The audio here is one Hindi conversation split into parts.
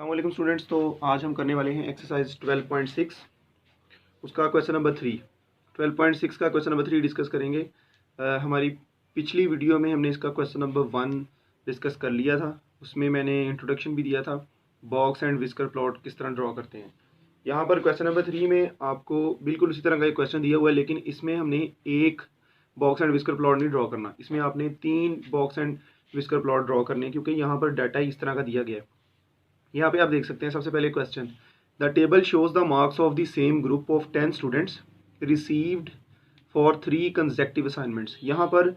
अस्सलाम स्टूडेंट्स। तो आज हम करने वाले हैं एक्सरसाइज 12.6 उसका क्वेश्चन नंबर 3। 12.6 का क्वेश्चन नंबर 3 डिस्कस करेंगे। हमारी पिछली वीडियो में हमने इसका क्वेश्चन नंबर 1 डिस्कस कर लिया था। उसमें मैंने इंट्रोडक्शन भी दिया था, बॉक्स एंड विस्कर प्लॉट किस तरह ड्रॉ करते हैं। यहाँ पर क्वेश्चन नंबर 3 में आपको बिल्कुल उसी तरह का एक क्वेश्चन दिया हुआ है, लेकिन इसमें हमने एक बॉक्स एंड विस्कर प्लॉट नहीं ड्रॉ करना। इसमें आपने 3 box and whisker plot draw करने हैं, क्योंकि यहाँ पर डाटा इस तरह का दिया गया है। यहाँ पे आप देख सकते हैं सबसे पहले question, the table shows the marks of the same group of 10 students received for 3 consecutive assignments. यहाँ पर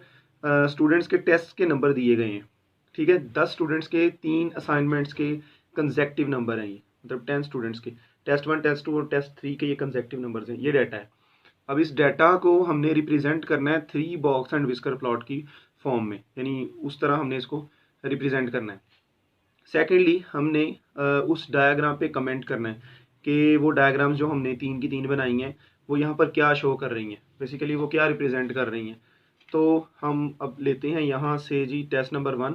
स्टूडेंट्स के टेस्ट के नंबर दिए गए हैं। ठीक है, 10 स्टूडेंट्स के 3 असाइनमेंट्स के कंसेक्टिव नंबर हैं ये, मतलब 10 स्टूडेंट्स के टेस्ट 1 टेस्ट 2 और टेस्ट 3 के ये कंसेक्टिव नंबर्स हैं। ये डाटा है। अब इस डाटा को हमने रिप्रेजेंट करना है 3 बॉक्स एंड विस्कर प्लॉट की फॉर्म में, यानी उस तरह हमने इसको रिप्रेजेंट करना है। सेकेंडली हमने उस डायग्राम पे कमेंट करना है कि वो डायग्राम्स जो हमने 3 की 3 बनाई हैं वो यहाँ पर क्या शो कर रही हैं, बेसिकली वो क्या रिप्रेजेंट कर रही हैं। तो हम अब लेते हैं यहाँ से जी टेस्ट नंबर 1।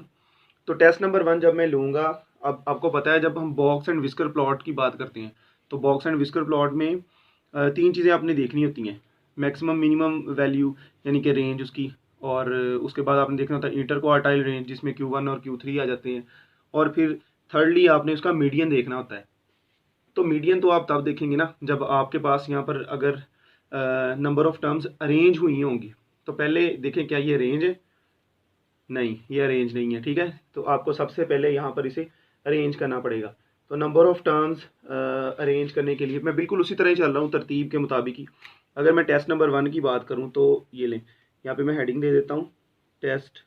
तो टेस्ट नंबर 1 जब मैं लूँगा, अब आपको पता है जब हम बॉक्स एंड विस्कर प्लॉट की बात करते हैं तो बॉक्स एंड विस्कर प्लॉट में 3 चीज़ें आपने देखनी होती हैं। मैक्सिमम मिनिमम वैल्यू यानी कि रेंज उसकी, और उसके बाद आपने देखना होता है इंटर क्वार्टाइल रेंज जिसमें Q1 और Q3 आ जाते हैं, और फिर थर्डली आपने उसका मीडियन देखना होता है। तो मीडियन तो आप तब देखेंगे ना जब आपके पास यहाँ पर अगर नंबर ऑफ टर्म्स अरेंज हुई होंगी। तो पहले देखें क्या ये रेंज है, नहीं ये अरेंज नहीं है। ठीक है, तो आपको सबसे पहले यहाँ पर इसे अरेंज करना पड़ेगा। तो नंबर ऑफ टर्म्स अरेंज करने के लिए मैं बिल्कुल उसी तरह ही चल रहा हूँ तरतीब के मुताबिक ही। अगर मैं टेस्ट नंबर 1 की बात करूँ तो ये लें, यहाँ पे मैं हेडिंग दे देता हूँ टेस्ट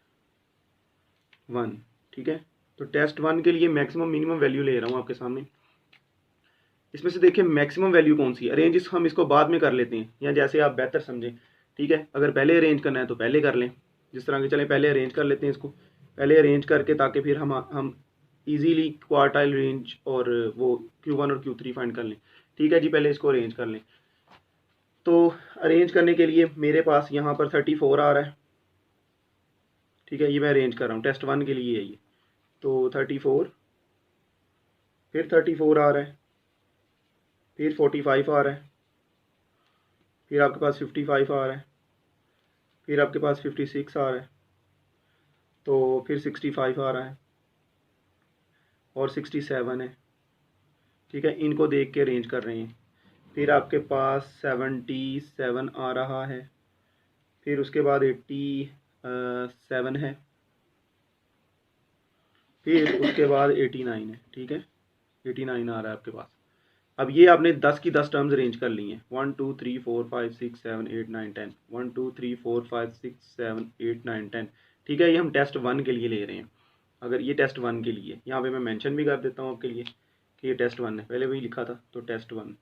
1। ठीक है, तो टेस्ट 1 के लिए मैक्सिमम मिनिमम वैल्यू ले रहा हूँ आपके सामने। इसमें से देखिए मैक्सिमम वैल्यू कौन सी है। अरेंज हम इसको बाद में कर लेते हैं, या जैसे आप बेहतर समझें। ठीक है, अगर पहले अरेंज करना है तो पहले कर लें, जिस तरह के चलें पहले अरेंज कर लेते हैं इसको। पहले अरेंज करके ताकि फिर हम इजीली क्वार्टाइल रेंज और वो Q1 और Q3 फाइंड कर लें। ठीक है जी, पहले इसको अरेंज कर लें। तो अरेंज करने के लिए मेरे पास यहाँ पर 34 आ रहा है। ठीक है, ये मैं अरेंज कर रहा हूँ टेस्ट 1 के लिए है ये। तो 34, फिर 34 आ रहा है, फिर 45 आ रहा है, फिर आपके पास 55 आ रहा है, फिर आपके पास 56 आ रहा है, तो फिर 65 आ रहा है और 67 है। ठीक है, इनको देख के अरेंज कर रहे हैं। फिर आपके पास 77 आ रहा है, फिर उसके बाद 87 है, फिर उसके बाद 89 है। ठीक है, 89 आ रहा है आपके पास। अब ये आपने 10 की 10 टर्म्स अरेंज कर ली हैं। 1 2 3 4 5 6 7 8 9 10, 1 2 3 4 5 6 7 8 9 10। ठीक है, ये हम टेस्ट 1 के लिए ले रहे हैं। अगर ये टेस्ट 1 के लिए, यहाँ पे मैं मेंशन भी कर देता हूँ आपके लिए कि ये टेस्ट 1 है, पहले वही लिखा था तो टेस्ट 1।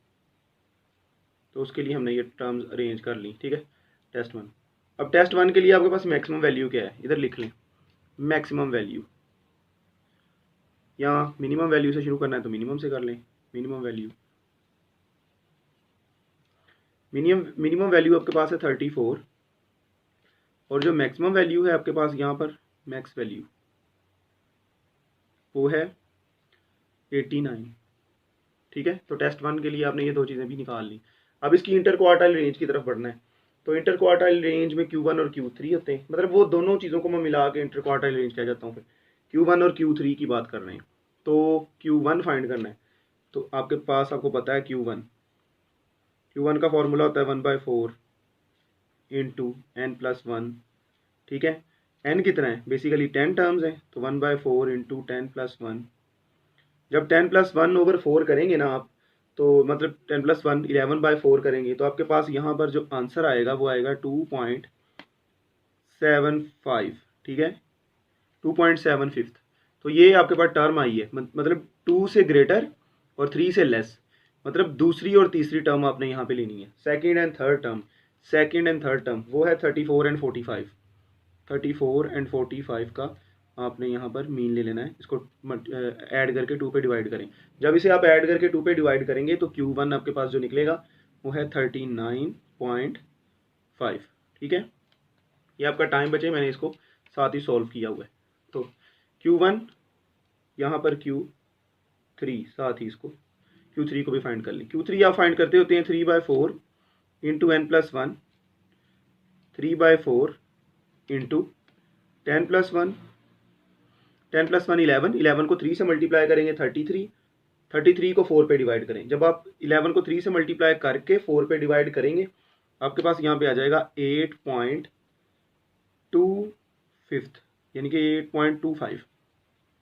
तो उसके लिए हमने ये टर्म्स अरेंज कर ली। ठीक है, टेस्ट 1। अब टेस्ट 1 के लिए आपके पास मैक्सिमम वैल्यू क्या है, इधर लिख लें मैक्सिमम वैल्यू। यहाँ मिनिमम वैल्यू से शुरू करना है तो मिनिमम से कर लें। मिनिमम वैल्यू, मिनिमम वैल्यू आपके पास है 34, और जो मैक्सिमम वैल्यू है आपके पास यहाँ पर मैक्स वैल्यू वो है 89। ठीक है, तो टेस्ट 1 के लिए आपने ये 2 चीज़ें भी निकाल ली। अब इसकी इंटर क्वार्टाइल रेंज की तरफ बढ़ना है। तो इंटर क्वार्टाइल रेंज में Q1 और Q3 होते हैं, मतलब वो दोनों चीज़ों को मैं मिला के इंटर क्वार्टाइल रेंज कह जाता हूँ। फिर Q1 और Q3 की बात कर रहे हैं, तो Q1 फाइंड करना है। तो आपके पास आपको पता है Q1 का फॉर्मूला होता है 1/4 इंटू n+1। ठीक है, n कितना है, बेसिकली 10 टर्म्स है, तो 1/4 इंटू 10+1। जब 10+1/4 करेंगे ना आप, तो मतलब 10+1 11/4 करेंगे, तो आपके पास यहाँ पर जो आंसर आएगा वो आएगा 2.75। ठीक है, 2.75। तो ये आपके पास टर्म आई है, मतलब 2 से ग्रेटर और 3 से लेस, मतलब दूसरी और तीसरी टर्म आपने यहाँ पे लेनी है। सेकेंड एंड थर्ड टर्म वो है 34 एंड 45। 34 एंड 45 का आपने यहाँ पर मीन ले लेना है। इसको ऐड करके 2 पे डिवाइड करें। जब इसे आप ऐड करके 2 पे डिवाइड करेंगे तो Q1 आपके पास जो निकलेगा वो है 39.5। ठीक है, ये आपका टाइम बचे, मैंने इसको साथ ही सॉल्व किया हुआ है। तो Q1 यहाँ पर Q3 3, साथ ही इसको Q3 को भी फाइंड कर लें। Q3 आप फाइंड करते होते हैं 3/4 इंटू n+1, 3/4 इंटू 10+1, 10+1 11, 11 को 3 से मल्टीप्लाई करेंगे 33, 33 को 4 पे डिवाइड करें। जब आप 11 को 3 से मल्टीप्लाई करके 4 पे डिवाइड करेंगे आपके पास यहाँ पे आ जाएगा 8.25, यानी कि 8.25।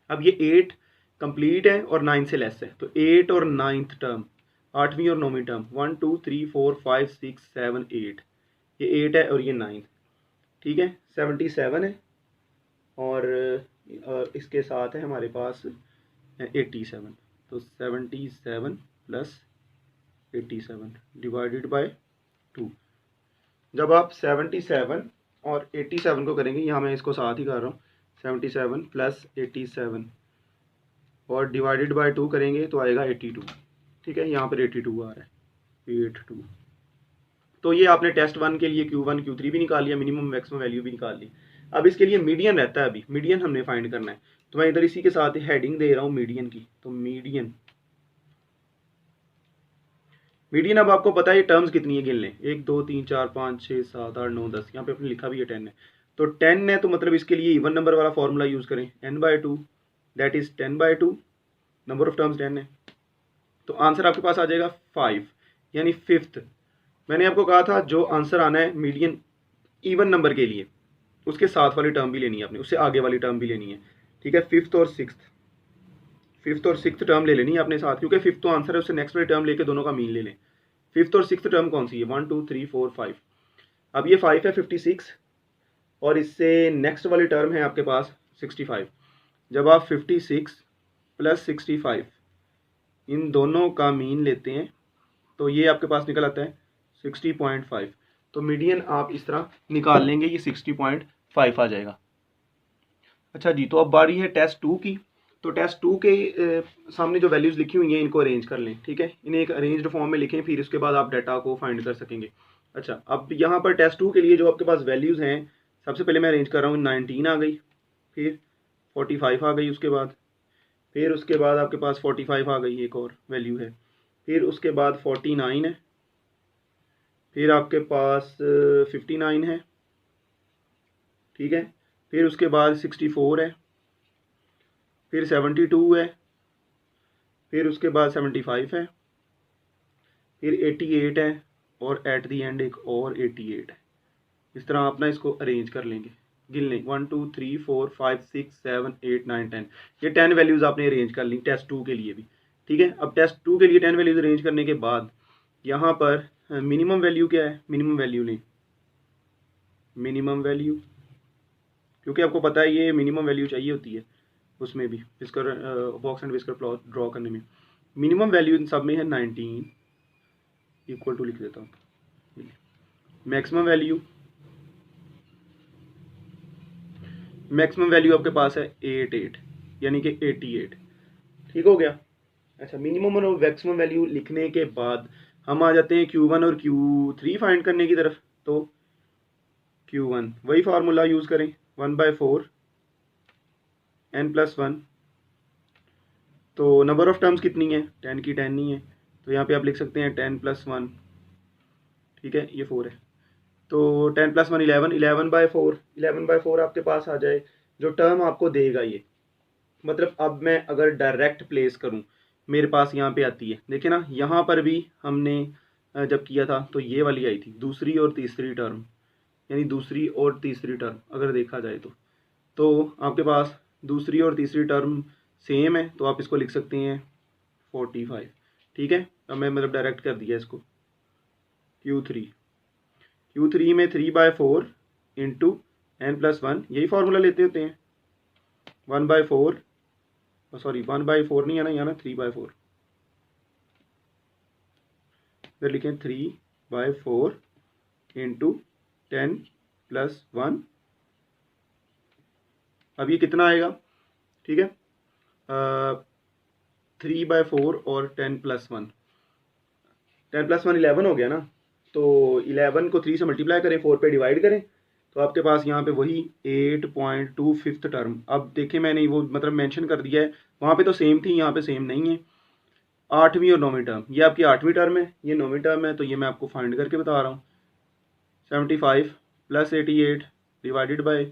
अब ये 8 कंप्लीट है और 9 से लेस है, तो 8 और 9th टर्म, 8वीं और 9वीं टर्म, 1 2 3 4 5 6 7 8, ये 8 है और ये 9, ठीक है। 77 है और इसके साथ है हमारे पास 87, तो 77 प्लस 87 डिवाइडेड बाय 2। जब आप 77 और 87 को करेंगे, यहाँ मैं इसको साथ ही कर रहा हूँ, 77 प्लस 87 और डिवाइडेड बाय 2 करेंगे तो आएगा 82, ठीक है। यहाँ पर 82 आ रहा है, 82। तो ये आपने टेस्ट 1 के लिए Q1 Q3 भी निकाल लिया, मिनिमम मैक्सिमम वैल्यू भी निकाल ली। अब इसके लिए मीडियन रहता है, अभी मीडियन हमने फाइंड करना है, तो मैं इधर इसी के साथ हेडिंग दे रहा हूँ मीडियन की। तो मीडियन अब आपको पता है ये टर्म्स कितनी है, गिन लें, 1 2 3 4 5 6 7 8 9 10, यहाँ पे अपने लिखा भी है 10 है, तो 10 है, तो मतलब इसके लिए इवन नंबर वाला फॉर्मूला यूज़ करें, n/2 that is 10/2, number of terms 10 है, तो आंसर आपके पास आ जाएगा 5, यानी 5th। मैंने आपको कहा था जो आंसर आना है मीडियन इवन नंबर के लिए, उसके साथ वाली टर्म भी लेनी है आपने, उससे आगे वाली टर्म भी लेनी है, ठीक है। 5th और 6th टर्म ले लेनी है आपने साथ, क्योंकि 5th तो आंसर है, उससे नेक्स्ट वाली टर्म लेके दोनों का मीन ले लें। 5th और 6th टर्म कौन सी है, 1 2 3 4 5। अब ये 5 है 56 और इससे नेक्स्ट वाली टर्म है आपके पास 65। जब आप 56 प्लस 65 इन दोनों का मीन लेते हैं तो ये आपके पास निकल आता है 60.5। तो मीडियन आप इस तरह निकाल लेंगे, ये 60.5 आ जाएगा। अच्छा जी, तो अब बारी है टेस्ट 2 की। तो टेस्ट 2 के सामने जो वैल्यूज़ लिखी हुई हैं इनको अरेंज कर लें, ठीक है। इन्हें एक अरेंज्ड फॉर्म में लिखें, फिर उसके बाद आप डाटा को फाइंड कर सकेंगे। अच्छा, अब यहाँ पर टेस्ट 2 के लिए जो आपके पास वैल्यूज़ हैं, सबसे पहले मैं अरेंज कर रहा हूँ, 19 आ गई, फिर 45 आ गई, उसके बाद आपके पास 45 आ गई, एक और वैल्यू है, फिर उसके बाद 49 है, फिर आपके पास 59 है, ठीक है, फिर उसके बाद 64 है, फिर 72 है, फिर उसके बाद 75 है, फिर 88 है और एट दी एंड एक और 88 है। इस तरह आप ना इसको अरेंज कर लेंगे, गिन लें, 1 2 3 4 5 6 7 8 9 10, ये 10 वैल्यूज़ आपने अरेंज कर ली टेस्ट 2 के लिए भी, ठीक है। अब टेस्ट 2 के लिए 10 वैल्यूज़ अरेंज करने के बाद यहाँ पर मिनिमम वैल्यू क्या है, मिनिमम वैल्यू लें, मिनिमम वैल्यू, क्योंकि आपको पता है ये मिनिमम वैल्यू चाहिए होती है उसमें भी, whisker box and whisker plot draw करने में। मिनिमम वैल्यू इन सब में है 19, इक्वल टू लिख देता हूँ। मैक्सिमम वैल्यू आपके पास है 88, यानी कि 88, ठीक हो गया। अच्छा, मिनिमम और मैक्सिमम वैल्यू लिखने के बाद हम आ जाते हैं Q1 और Q3 फाइंड करने की तरफ। तो Q1 वही फार्मूला यूज़ करें, 1/4 n+1, तो नंबर ऑफ टर्म्स कितनी है, 10 की 10 नहीं है, तो यहाँ पे आप लिख सकते हैं 10 + 1, ठीक है, ये 4 है, तो 10 + 1 11, 11/4 आपके पास आ जाए, जो टर्म आपको देगा ये। मतलब अब मैं अगर डायरेक्ट प्लेस करूं, मेरे पास यहाँ पे आती है, देखिए ना, यहाँ पर भी हमने जब किया था तो ये वाली आई थी, दूसरी और तीसरी टर्म, यानी दूसरी और तीसरी टर्म अगर देखा जाए तो आपके पास दूसरी और तीसरी टर्म सेम है, तो आप इसको लिख सकते हैं 45, ठीक है। अब मैं मतलब डायरेक्ट कर दिया इसको। Q3 में 3/4 इंटू n+1, यही फार्मूला लेते होते हैं, 1/4, सॉरी 1/4 नहीं है ना, यहाँ ना 3/4, इधर लिखें 3/4 इंटू 10 + 1। अब ये कितना आएगा, ठीक है, 3/4 और 10 + 1, 10 + 1 11 हो गया ना, तो 11 को 3 से मल्टीप्लाई करें, 4 पे डिवाइड करें, तो आपके पास यहाँ पे वही 8.25 टर्म। अब देखें मैंने वो मतलब मेंशन कर दिया है, वहाँ पे तो सेम थी, यहाँ पे सेम नहीं है, 8वीं और 9वीं टर्म, ये आपकी 8वीं टर्म है, ये 9वीं टर्म है, तो ये मैं आपको फाइंड करके बता रहा हूँ। 75 + 88 डिवाइडेड बाय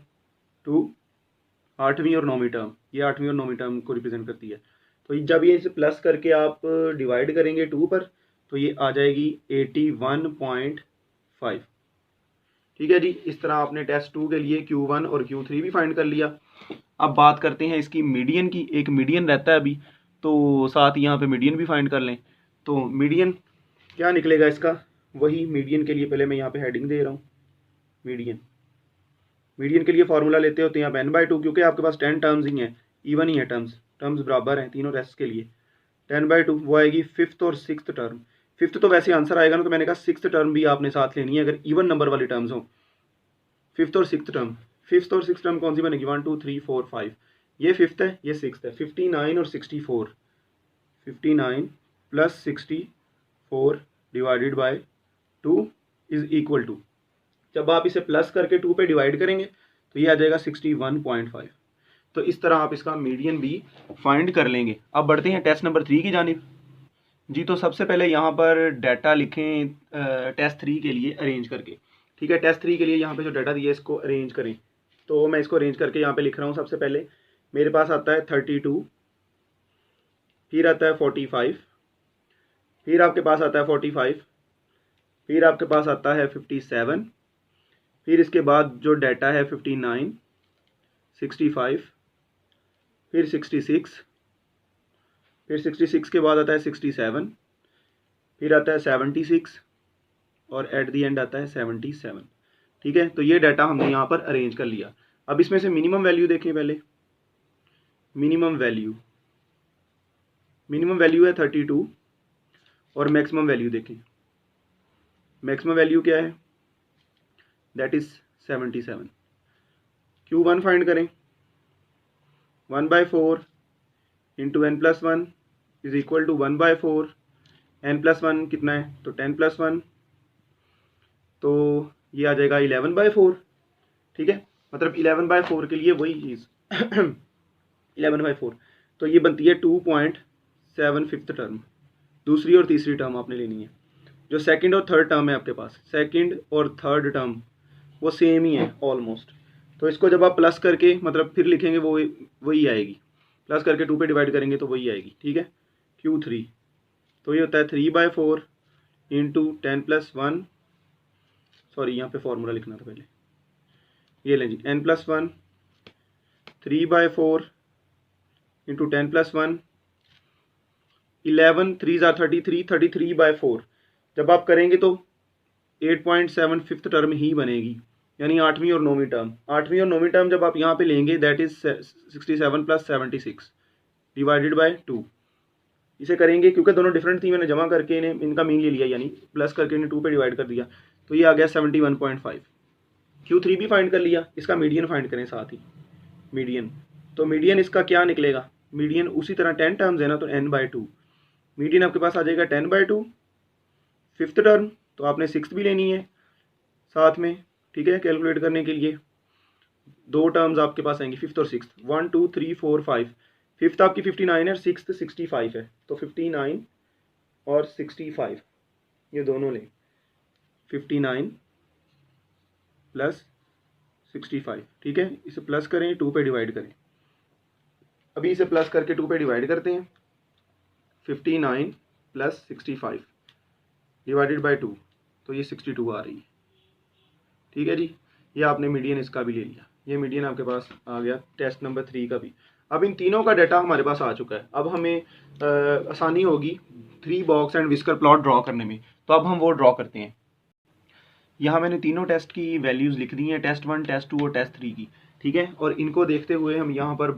2, 8वीं और 9वीं टर्म, ये 8वीं और 9वीं टर्म को रिप्रेजेंट करती है। तो जब ये इसे प्लस करके आप डिवाइड करेंगे 2 पर, तो ये आ जाएगी 81.5। ठीक है जी, इस तरह आपने टेस्ट 2 के लिए Q1 और Q3 भी फाइंड कर लिया। अब बात करते हैं इसकी मीडियन की। एक मीडियन रहता है अभी, तो साथ यहाँ पे मीडियन भी फाइंड कर लें। तो मीडियन क्या निकलेगा इसका, वही मीडियन के लिए पहले मैं यहाँ पे हेडिंग दे रहा हूँ। मीडियन के लिए फार्मूला लेते होते हैं आप n/2, क्योंकि आपके पास 10 टर्म्स ही हैं, इवन ही है, टर्म्स बराबर हैं तीनों टेस्ट के लिए। 10/2 वो आएगी 5th और 6th टर्म। 5th तो वैसे आंसर आएगा ना, तो मैंने कहा 6th टर्म भी आपने साथ लेनी है अगर इवन नंबर वाली टर्म्स हो। 5th और 6th टर्म, 5th और 6th टर्म कौन सी बनेगी, 1 2 3 4 5, ये 5th है, ये 6th है। 59 और 64, 59 + 64 divided by 2 is equal to, जब आप इसे प्लस करके 2 पे डिवाइड करेंगे तो ये आ जाएगा 61.5। तो इस तरह आप इसका मीडियन भी फाइंड कर लेंगे। अब बढ़ते हैं टेस्ट नंबर 3 की जानिब जी। तो सबसे पहले यहाँ पर डाटा लिखें टेस्ट 3 के लिए अरेंज करके। ठीक है, टेस्ट 3 के लिए यहाँ पे जो डाटा दिया है इसको अरेंज करें। तो मैं इसको अरेंज करके यहाँ पे लिख रहा हूँ। सबसे पहले मेरे पास आता है 32, फिर आता है 45, फिर आपके पास आता है 45, फिर आपके पास आता है 57, फिर इसके बाद जो डाटा है 59, 65, फिर 66, फिर 66 के बाद आता है 67, फिर आता है 76 और एट दी एंड आता है 77। ठीक है, तो ये डाटा हमने यहाँ पर अरेंज कर लिया। अब इसमें से मिनिमम वैल्यू देखें पहले। मिनिमम वैल्यू है 32 और मैक्सिमम वैल्यू देखें। मैक्सिमम वैल्यू क्या है, दैट इज 77। Q1 फाइंड करें। 1/4 into n+1 is equal to 1/4, n+1 कितना है, तो 10+1, तो ये आ जाएगा 11/4। ठीक है, मतलब 11/4 के लिए वही चीज़ 11/4, तो ये बनती है 2.75 टर्म। दूसरी और तीसरी टर्म आपने लेनी है। जो सेकंड और थर्ड टर्म है आपके पास, सेकंड और थर्ड टर्म वो सेम ही है ऑलमोस्ट। तो इसको जब आप प्लस करके मतलब फिर लिखेंगे वो वही आएगी, प्लस करके 2 पे डिवाइड करेंगे तो वही आएगी। ठीक है, Q3 तो ये होता है 3/4 इंटू 10+1, सॉरी यहाँ पे फॉर्मूला लिखना था पहले, ये लें जी, n+1 3/4 इंटू 10+1, 11 3 ज़ा 33, 33/4 जब आप करेंगे तो 8.75 टर्म ही बनेगी, यानी 8वीं और 9वीं टर्म। 8वीं और 9वीं टर्म जब आप यहाँ पे लेंगे दैट इज 67 + 76 डिवाइडेड बाय 2। इसे करेंगे क्योंकि दोनों डिफरेंट थी, मैंने जमा करके इन्हें इनका मीन ले लिया, यानी प्लस करके इन्हें 2 पे डिवाइड कर दिया, तो ये आ गया 71.5। Q3 भी फाइंड कर लिया, इसका मीडियन फाइंड करें साथ ही। मीडियन, तो मीडियन इसका क्या निकलेगा, मीडियन उसी तरह 10 टर्म्स है ना, तो n/2, मीडियन आपके पास आ जाएगा 10/2। 5th टर्म तो आपने 6th भी लेनी है साथ में। ठीक है, कैलकुलेट करने के लिए 2 टर्म्स आपके पास आएंगी 5th और 6th, 1 2 3 4 5। 5th आपकी 59 है, 6th 65 है, तो 59 और 65 ये दोनों लें, 59 + 65। ठीक है, इसे प्लस करें, 2 पे डिवाइड करें। अभी इसे प्लस करके 2 पे डिवाइड करते हैं। 59 + 65 डिवाइडेड बाय 2, तो ये 62 आ रही है। ठीक है जी, ये आपने मीडियन इसका भी ले लिया, ये मीडियन आपके पास आ गया टेस्ट नंबर 3 का भी। अब इन तीनों का डाटा हमारे पास आ चुका है। अब हमें आसानी होगी 3 box and whisker plot draw करने में, तो अब हम वो ड्रॉ करते हैं। यहाँ मैंने तीनों टेस्ट की वैल्यूज़ लिख दी हैं, टेस्ट 1, टेस्ट 2 और टेस्ट 3 की। ठीक है, और इनको देखते हुए हम यहाँ पर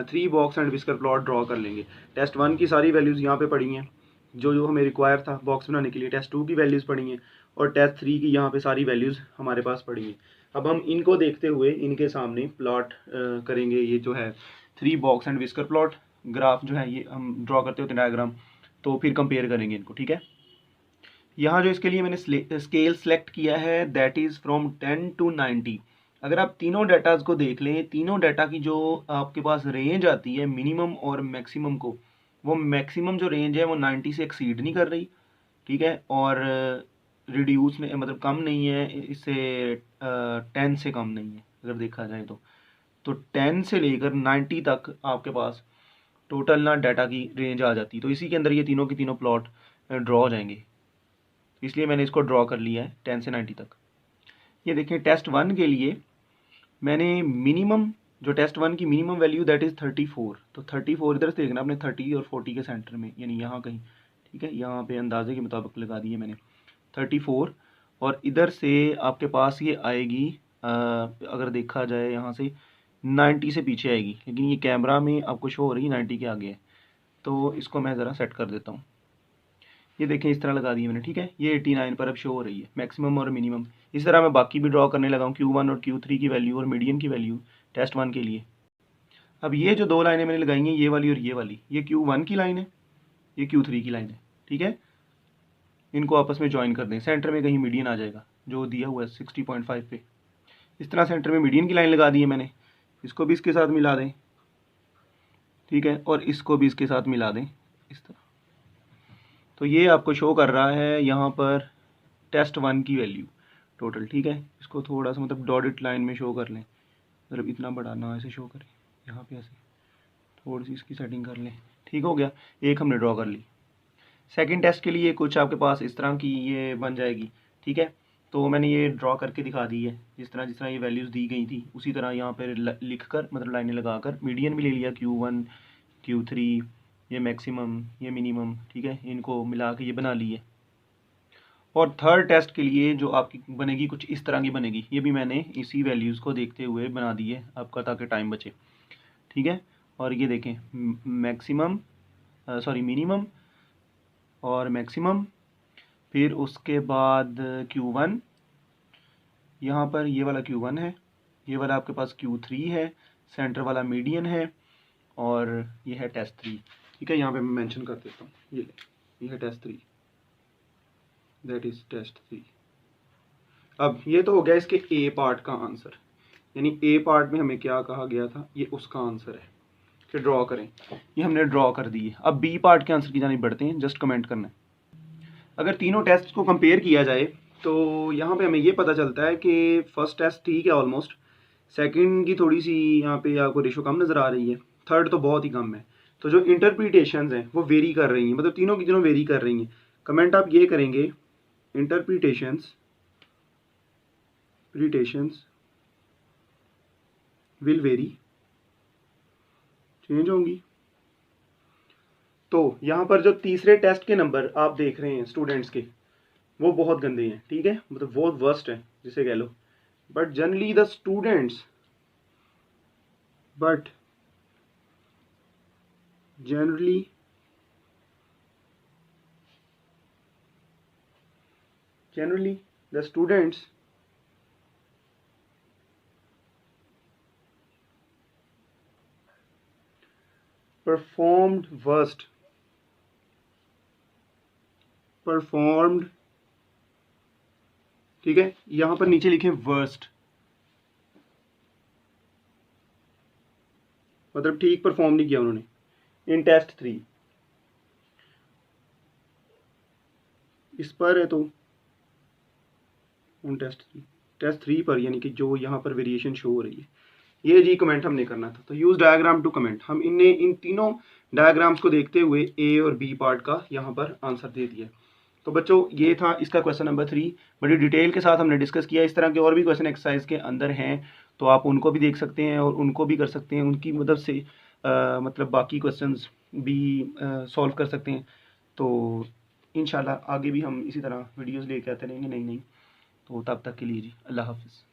3 box and whisker plot draw कर लेंगे। टेस्ट 1 की सारी वैल्यूज़ यहाँ पे पड़ी हैं, जो जो हमें रिक्वायर था बॉक्स बनाने के लिए। टेस्ट 2 की वैल्यूज़ पड़ी हैं और टेस्ट 3 की यहाँ पे सारी वैल्यूज़ हमारे पास पड़ी हैं। अब हम इनको देखते हुए इनके सामने प्लॉट करेंगे। ये जो है 3 box and whisker plot graph जो है ये हम ड्रॉ करते होते हैं डायग्राम, तो फिर कंपेयर करेंगे इनको। ठीक है, यहाँ जो इसके लिए मैंने स्केल सेलेक्ट किया है दैट इज़ फ्रॉम 10 to 90। अगर आप तीनों डाटाज को देख लें, तीनों डाटा की जो आपके पास रेंज आती है मिनिमम और मैक्सिमम को, वो मैक्सिमम जो रेंज है वो 90 से एक्सीड नहीं कर रही, ठीक है, और रिड्यूस में मतलब कम नहीं है, इससे 10 से कम नहीं है अगर देखा जाए तो 10 से लेकर 90 तक आपके पास टोटल ना डाटा की रेंज आ जाती है। तो इसी के अंदर ये तीनों के तीनों प्लॉट ड्रॉ हो जाएंगे, इसलिए मैंने इसको ड्रॉ कर लिया है 10 से 90 तक। ये देखें टेस्ट 1 के लिए मैंने मिनिमम जो टेस्ट 1 की मिनिमम वैल्यू दैट इज़ 34, तो 34 इधर से देखना आपने 30 और 40 के सेंटर में, यानी यहाँ कहीं, ठीक है, यहाँ पे अंदाजे के मुताबिक लगा दिए मैंने 34, और इधर से आपके पास ये आएगी अगर देखा जाए यहाँ से 90 से पीछे आएगी, लेकिन ये कैमरा में आपको शो हो रही है 90 के आगे है। तो इसको मैं ज़रा सेट कर देता हूँ। ये देखें इस तरह लगा दी मैंने, ठीक है, ये 89 पर अब शो हो रही है मैक्सिमम और मिनिमम। इस तरह मैं बाकी भी ड्रॉ करने लगा हूँ Q1 और Q3 की वैल्यू और मीडियन की वैल्यू टेस्ट 1 के लिए। अब ये जो दो लाइनें मैंने लगाई हैं, ये वाली और ये वाली, ये Q1 की लाइन है, ये Q3 की लाइन है, ठीक है, इनको आपस में ज्वाइन कर दें। सेंटर में कहीं मीडियन आ जाएगा जो दिया हुआ है 60.5 पे। इस तरह सेंटर में मीडियन की लाइन लगा दी है मैंने, इसको भी इसके साथ मिला दें, ठीक है, और इसको भी इसके साथ मिला दें इस तरह। तो ये आपको शो कर रहा है यहाँ पर टेस्ट 1 की वैल्यू टोटल, ठीक है। इसको थोड़ा सा मतलब डॉटेड लाइन में शो कर लें, मतलब इतना बड़ा ना ऐसे शो करें, यहाँ पे ऐसे थोड़ी सी इसकी सेटिंग कर लें, ठीक हो गया। एक हमने ड्रॉ कर ली। सेकंड टेस्ट के लिए कुछ आपके पास इस तरह की ये बन जाएगी, ठीक है। तो मैंने ये ड्रॉ करके दिखा दी है, जिस तरह ये वैल्यूज़ दी गई थी उसी तरह यहाँ पर लिख कर मतलब लाइनें लगाकर मीडियन भी ले लिया, Q1 Q3, ये मैक्सिमम ये मिनिमम, ठीक है, इनको मिला के ये बना लिए। और थर्ड टेस्ट के लिए जो आपकी बनेगी कुछ इस तरह की बनेगी, ये भी मैंने इसी वैल्यूज़ को देखते हुए बना दी है आपका, ताकि टाइम बचे, ठीक है। और ये देखें मैक्सिमम सॉरी मिनिमम और मैक्सिमम, फिर उसके बाद Q1, यहाँ पर ये वाला Q1 है, ये वाला आपके पास Q3 है, सेंटर वाला मीडियन है, और ये है टेस्ट 3, ठीक है। यहाँ पे मैं मेंशन कर देता हूँ, ये है टेस्ट 3, दैट इज़ टेस्ट 3। अब ये तो हो गया इसके ए पार्ट का आंसर, यानी ए पार्ट में हमें क्या कहा गया था, ये उसका आंसर है कि ड्रॉ करें, ये हमने ड्रॉ कर दी है। अब बी पार्ट के आंसर की जानिब बढ़ते हैं, जस्ट कमेंट करना है। अगर तीनों टेस्ट को कंपेयर किया जाए तो यहाँ पे हमें ये पता चलता है कि फर्स्ट टेस्ट ठीक है ऑलमोस्ट, सेकंड की थोड़ी सी यहाँ पे आपको रेशो कम नज़र आ रही है, थर्ड तो बहुत ही कम है। तो जो इंटरप्रिटेशंस हैं वो वेरी कर रही हैं, मतलब तीनों की तीनों वेरी कर रही हैं। कमेंट आप ये करेंगे इंटरप्रिटेशंस विल वेरी, चेंज होंगी। तो यहाँ पर जो तीसरे टेस्ट के नंबर आप देख रहे हैं स्टूडेंट्स के, वो बहुत गंदे हैं, ठीक है, मतलब बहुत वर्स्ट है जिसे कह लो। But generally the students generally the students performed ठीक है, यहां पर नीचे लिखे वर्स्ट, मतलब ठीक परफॉर्म नहीं किया उन्होंने इन टेस्ट 3। इस पर है तो उन टेस्ट 3 पर, यानी कि जो यहाँ पर वेरिएशन शो हो रही है, ये जी कमेंट हमने करना था। तो यूज़ डायग्राम टू कमेंट, हम इन तीनों डायग्राम्स को देखते हुए ए और बी पार्ट का यहाँ पर आंसर दे दिया। तो बच्चों ये था इसका क्वेश्चन नंबर 3, बड़ी डिटेल के साथ हमने डिस्कस किया। इस तरह के और भी क्वेश्चन एक्सरसाइज के अंदर हैं, तो आप उनको भी देख सकते हैं और उनको भी कर सकते हैं, उनकी मदद से मतलब बाकी क्वेश्चंस भी सॉल्व कर सकते हैं। तो इंशाल्लाह आगे भी हम इसी तरह वीडियोज़ लेके आते रहेंगे नई। तो तब तक के लिए जी अल्लाह हाफिज़।